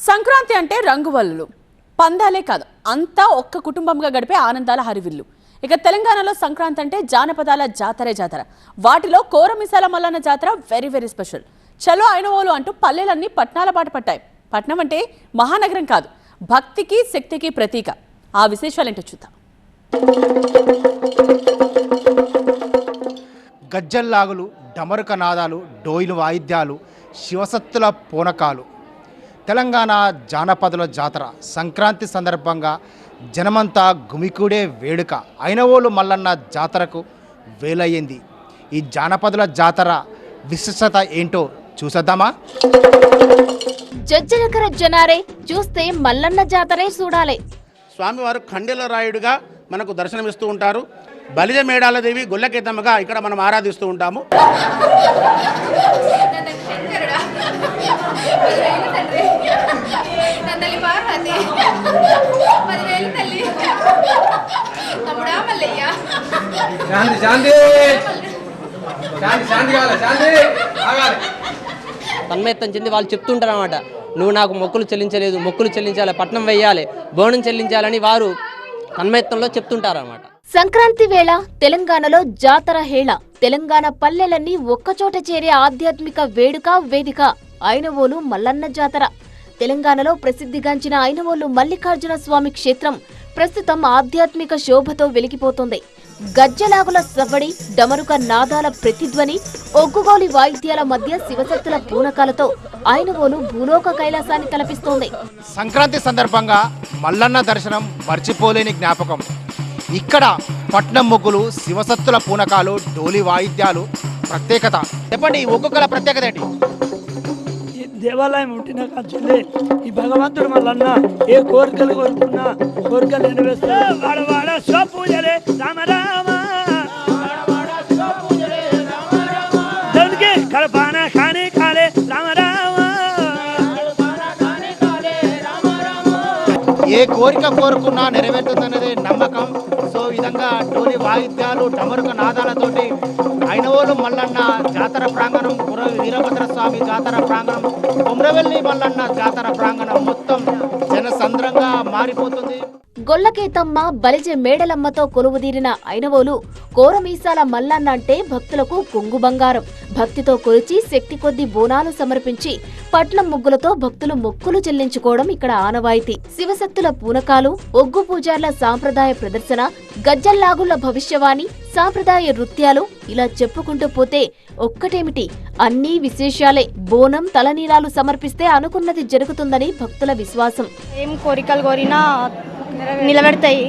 సంక్రాంతి అంటే రంగువల్లులు పందాలే కాదు అంతా ఒక్క కుటుంబంగా గడిపే ఆనందాల హరివిల్లు. ఇక తెలంగాణలో సంక్రాంతి అంటే జానపదాల జాతర. వాటిలో కోరమిసాల మల్లన్న జాతర వెరీ వెరీ స్పెషల్. చలో ఐనవోలు అంటూ పల్లెలన్నీ పట్నాల బాట పట్టాయి. పట్నం అంటే మహానగరం కాదు, భక్తికి శక్తికి ప్రతీక. ఆ విశేషాలేంటో చూద్దాం. గజ్జల్లాగులు, డమరుక నాదాలు, డోయిలు వాయిద్యాలు, శివసత్తుల పూనకాలు. తెలంగాణ జానపదుల జాతర సంక్రాంతి సందర్భంగా జనమంతా గుమికూడే వేడుక ఐనవోలు మల్లన్న జాతరకు వేలయ్యింది. ఈ జానపదుల జాతర విశిష్టత ఏంటో చూసేద్దామా? జజ్జనకర జనారే చూస్తే మల్లన్న జాతరే చూడాలి. స్వామివారు ఖండెల రాయుడుగా మనకు దర్శనమిస్తూ ఉంటారు. బలిజ మేడాలదేవి గొల్లకెద్దమ్మగా ఇక్కడ మనం ఆరాధిస్తూ ఉంటాము. తన్మయత్తం చెంది వాళ్ళు చెప్తుంటారు అన్నమాట, నువ్వు నాకు మొక్కులు చెల్లించలేదు, మొక్కులు చెల్లించాలి, పట్నం వెయ్యాలి, బోనం చెల్లించాలని వారు తన్మయత్తంలో చెప్తుంటారు అన్నమాట. సంక్రాంతి వేళ తెలంగాణలో జాతర హేళ. తెలంగాణ పల్లెలన్నీ ఒక్కచోట చేరే ఆధ్యాత్మిక వేడుక వేదిక ఐనవోలు మల్లన్న జాతర. తెలంగాణలో ప్రసిద్ధిగాంచిన ఐనవోలు మల్లికార్జున స్వామి క్షేత్రం ప్రస్తుతం ఆధ్యాత్మిక శోభతో వెలిగిపోతోంది. గజ్జలాగుల సవ్వడి, డమరుక నాదాల ప్రతిధ్వని, ఒగ్గుగోలి వాయిద్యాల మధ్య శివశక్తుల పూనకాలతో ఐనవోలు భూలోక కైలాసాన్ని తలపిస్తోంది. సంక్రాంతి సందర్భంగా మల్లన్న దర్శనం మర్చిపోలేని జ్ఞాపకం. ఇక్కడ పట్నం ముగ్గులు, శివసత్తుల పూనకాలు, డోలి వాయిద్యాలు ప్రత్యేకత. చెప్పండి, ఈ ఒక్కొక్కల ప్రత్యేకత ఏంటి? దేవాలయం ఉంటిన కాల్చుంది ఈ భగవంతుడు మల్లన్న ఏ కోరికలు కోరుకున్నా కోరికలు నెరవేరుస్తాడు. వాడవాడ శివపూజలే రామ రామ, దేవునికి కడపాన కాని కాలే రామ రామ. ఏ కోరిక కోరుకున్నా నెరవేరుతుందనేది నమ్మకం. సో ఈ విధంగా డోలి వాయిద్యాలు, డమరుక నాదాలతోటి ఐనవోలు మల్లన్న జాతర ప్రాంగణం, వీరభద్ర స్వామి జాతర ప్రాంగణం, కొమ్రవెల్లి మల్లన్న జాతర ప్రాంగణం మొత్తం జనసంద్రంగా మారిపోతుంది. గొల్లకేతమ్మ, బలిజె మేడలమ్మతో కొలువుదీరిన ఐనవోలు కోరమీసాల మల్లన్న అంటే భక్తులకు కొంగు బంగారం. భక్తితో కొలిచి శక్తి కొద్ది బోనాలు సమర్పించి పట్నం ముగ్గులతో భక్తులు మొక్కులు చెల్లించుకోవడం ఇక్కడ ఆనవాయితీ. శివశక్తుల పూనకాలు, ఒగ్గు పూజార్ల సాంప్రదాయ ప్రదర్శన, గజ్జల్లాగుళ్ల భవిష్యవాణి, సాంప్రదాయ నృత్యాలు, ఇలా చెప్పుకుంటూ పోతే ఒక్కటేమిటి అన్నీ విశేషాలే. బోనం, తలనీలాలు సమర్పిస్తే అనుకున్నది జరుగుతుందని భక్తుల విశ్వాసం. ఏం కోరికలు కోరినా నిలబెడతాయి.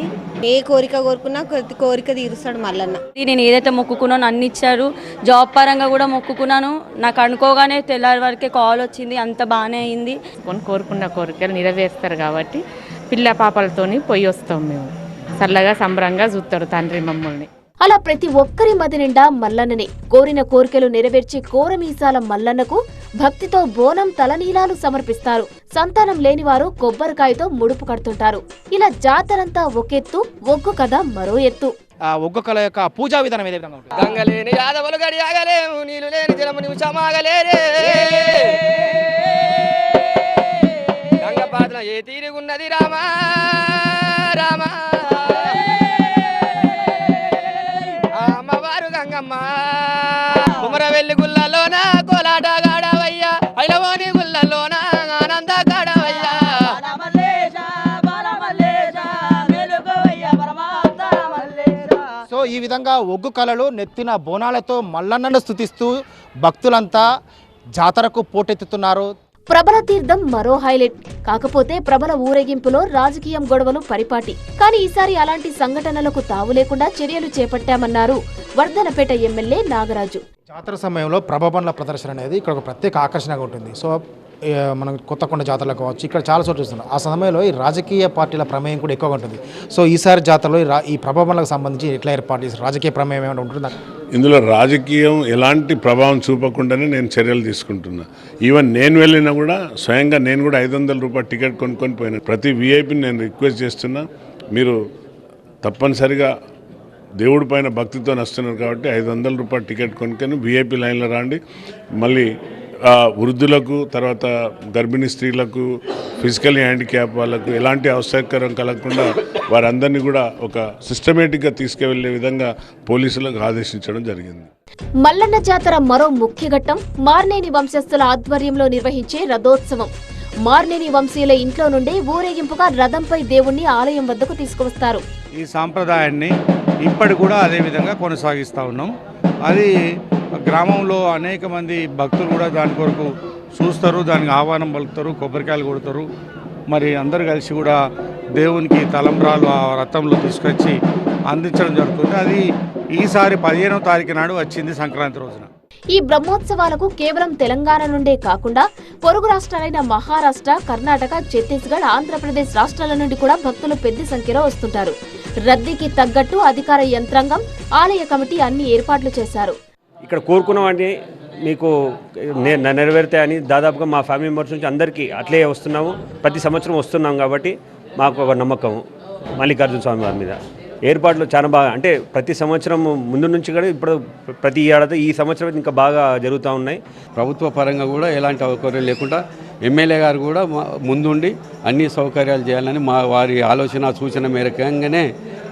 ఏ కోరిక కోరుకున్నా కోరిక తీరుస్తాడు మల్లన్న. నేను ఏదైతే మొక్కుకున్నానో అన్ని ఇచ్చారు. జాబ్ పరంగా కూడా మొక్కుకున్నాను. నాకు అనుకోగానే తెల్లారి వరకే కాల్ వచ్చింది. అంత బాగానే అయింది. కోరుకున్న కోరికలు నెరవేరుస్తారు కాబట్టి పిల్ల పాపలతోని పోయి వస్తాం. మేము చల్లగా సంబరంగా చూస్తాడు తండ్రి మమ్మల్ని. అలా ప్రతి ఒక్కరి మది నిండా మల్లన్ననే. కోరిన కోరికలు నెరవేర్చే కోరమీసాల మల్లన్నకు భక్తితో బోనం, తలనీలాలు సమర్పిస్తారు. సంతానం లేనివారు కొబ్బరికాయతో ముడుపు కడుతుంటారు. ఇలా జాతరంతా ఒకెత్తు, ఒగ్గు కథ మరో ఎత్తు. ఆ ఒగ్గు కళ యొక్క పూజా విధానం ఏ విధంగా ఉంటుంది? గంగలేని యాదవులు గడి ఆగలేము, నీళ్ళు లేని జలము నిమిషమాగలేరే. గంగ పాత్ర ఏ తీరుగున్నది రామా రామా, అమ్మవారు గంగమ్మ. కుమరవెల్లి గుళ్ళలోన కోలాట గాడవయ్యా, ఐనవోని గుళ్ళలోన ఆనంద గాడవయ్యా. సో ఈ విధంగా ఒగ్గు కళలు, నెత్తిన బోనాలతో మల్లన్నను స్తుతిస్తూ భక్తులంతా జాతరకు పోటెత్తుతున్నారు. ప్రబల తీర్థం మరో హైలైట్. కాకపోతే ప్రబల ఊరేగింపులో రాజకీయం గొడవలు పరిపాటి. కానీ ఈసారి అలాంటి సంఘటనలకు తావు లేకుండా చర్యలు చేపట్టామన్నారు వర్ధనపేట ఎమ్మెల్యే నాగరాజు. జాతర సమయంలో ప్రభబండ్ల ప్రదర్శన అనేది ఇక్కడ ఒక ప్రత్యేక ఆకర్షణగా ఉంటుంది. సో మనం కొత్తకొండ జాతరలో కావచ్చు, ఇక్కడ చాలా చోట్ల చూస్తున్నాం. ఆ సమయంలో ఈ రాజకీయ పార్టీల ప్రమేయం కూడా ఎక్కువగా ఉంటుంది. సో ఈసారి జాతరలో ఈ ప్రభబండ్లకు సంబంధించి ఎట్లా ఏర్పాటు చేసి రాజకీయ ప్రమేయం ఏమైనా ఉంటుందా? ఇందులో రాజకీయం ఎలాంటి ప్రభావం చూపకుండానే నేను చర్యలు తీసుకుంటున్నా. ఈవెన్ నేను వెళ్ళినా కూడా స్వయంగా నేను కూడా 500 రూపాయల టికెట్ కొనుక్కొని పోయినా. ప్రతి వీఐపీని నేను రిక్వెస్ట్ చేస్తున్నా, మీరు తప్పనిసరిగా దేవుడి పైన భక్తితో వస్తున్నారు కాబట్టి 500 రూపాయల టికెట్ కొనుక్కొని వీఐపీ లైన్లో రండి. మళ్ళీ వృద్ధులకు, తర్వాత గర్భిణీ స్త్రీలకు, ఫిజికల్ హ్యాండిక్యాప్ వాళ్ళకు ఎలాంటి అవసరకరం కలగకుండా వారందరినీ కూడా ఒక సిస్టమేటిక్గా తీసుకువెళ్లే విధంగా పోలీసులకు ఆదేశించడం జరిగింది. మల్లన్న జాతర మరో ముఖ్య ఘట్టం మార్నేని వంశస్థుల ఆధ్వర్యంలో నిర్వహించే రథోత్సవం. మార్నేని వంశీయుల ఇంట్లో నుండి ఊరేగింపుగా రథంపై దేవుణ్ణి ఆలయం వద్దకు తీసుకువస్తారు. ఈ సాంప్రదాయాన్ని ఇప్పటి కూడా అదే విధంగా కొనసాగిస్తూ ఉన్నాం. అది గ్రామంలో అనేక మంది భక్తులు కూడా దాని కొరకు చూస్తారు, దానికి ఆహ్వానం పలుకుతారు, కొబ్బరికాయలు కొడతారు. మరి అందరు కలిసి కూడా దేవునికి తలంబ్రాలు ఆ రథంలో తీసుకొచ్చి అందించడం జరుగుతుంది. అది ఈసారి 15వ తారీఖు నాడు వచ్చింది, సంక్రాంతి రోజున. ఈ బ్రహ్మోత్సవాలకు కేవలం తెలంగాణ నుండే కాకుండా పొరుగు రాష్ట్రాలైన మహారాష్ట్ర, కర్ణాటక, ఛత్తీస్గఢ్, ఆంధ్రప్రదేశ్ రాష్ట్రాల నుండి కూడా భక్తులు పెద్ద సంఖ్యలో వస్తుంటారు. రద్దీకి తగ్గట్టు అధికార యంత్రాంగం, ఆలయ కమిటీ అన్ని ఏర్పాట్లు చేశారు. ఇక్కడ కోరుకున్నవన్నీ మీకు నెరవేరుతాయని దాదాపుగా మా ఫ్యామిలీ మెంబర్స్ నుంచి అందరికీ అట్లే వస్తున్నాము. ప్రతి సంవత్సరం వస్తున్నాం కాబట్టి మాకు ఒక నమ్మకం మల్లికార్జున స్వామి వారి మీద. ఏర్పాట్లు చాలా బాగా, అంటే ప్రతి సంవత్సరం ముందు నుంచి కూడా ఇప్పుడు ప్రతి ఏడాది ఈ సంవత్సరం ఇంకా బాగా జరుగుతూ ఉన్నాయి. ప్రభుత్వ పరంగా కూడా ఎలాంటి సౌకర్యం లేకుండా ఎమ్మెల్యే గారు కూడా ముందుండి అన్ని సౌకర్యాలు చేయాలని వారి ఆలోచన సూచన మేరకంగానే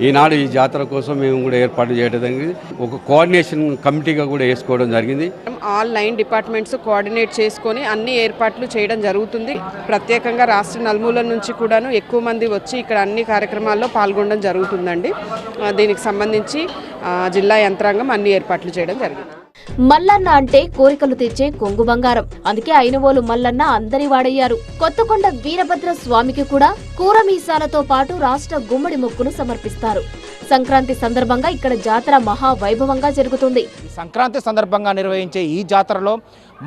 ఈనాడు ఈ జాతర కోసం మేము కూడా ఏర్పాటు చేయడం జరిగింది. ఒక కోఆర్డినేషన్ కమిటీగా కూడా వేసుకోవడం జరిగింది. ఆల్ 9 డిపార్ట్మెంట్స్ కోఆర్డినేట్ చేసుకొని అన్ని ఏర్పాట్లు చేయడం జరుగుతుంది. ప్రత్యేకంగా రాష్ట్ర నలుమూలల నుంచి కూడాను ఎక్కువ మంది వచ్చి ఇక్కడ అన్ని కార్యక్రమాల్లో పాల్గొనడం జరుగుతుందండి. దీనికి సంబంధించి జిల్లా యంత్రాంగం అన్ని ఏర్పాట్లు చేయడం జరిగింది. మల్లన్న అంటే కోరికలు తీర్చే కొంగు బంగారం. అందుకే ఐనవోలు మల్లన్న అందరి వాడయ్యారు. కొత్తకొండ వీరభద్ర స్వామికి కూడా కూరమీసాలతో పాటు రాష్ట్ర గుమ్మడి మొక్కును సమర్పిస్తారు. సంక్రాంతి సందర్భంగా ఇక్కడ జాతర మహా వైభవంగా జరుగుతుంది. సంక్రాంతి సందర్భంగా నిర్వహించే ఈ జాతరలో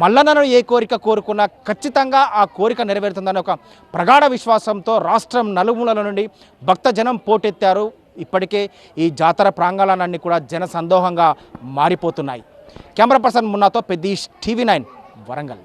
మల్లన్నను ఏ కోరిక కోరుకున్నా ఖచ్చితంగా ఆ కోరిక నెరవేరుతుందనే ఒక ప్రగాఢ విశ్వాసంతో రాష్ట్రం నలుమూలల నుండి భక్తజనం పోటెత్తారు. ఇప్పటికే ఈ జాతర ప్రాంగణాలన్నీ కూడా జన సందోహంగా మారిపోతున్నాయి. కెమెరా పర్సన్ మున్నాతో పెద్దీష్, TV9 వరంగల్.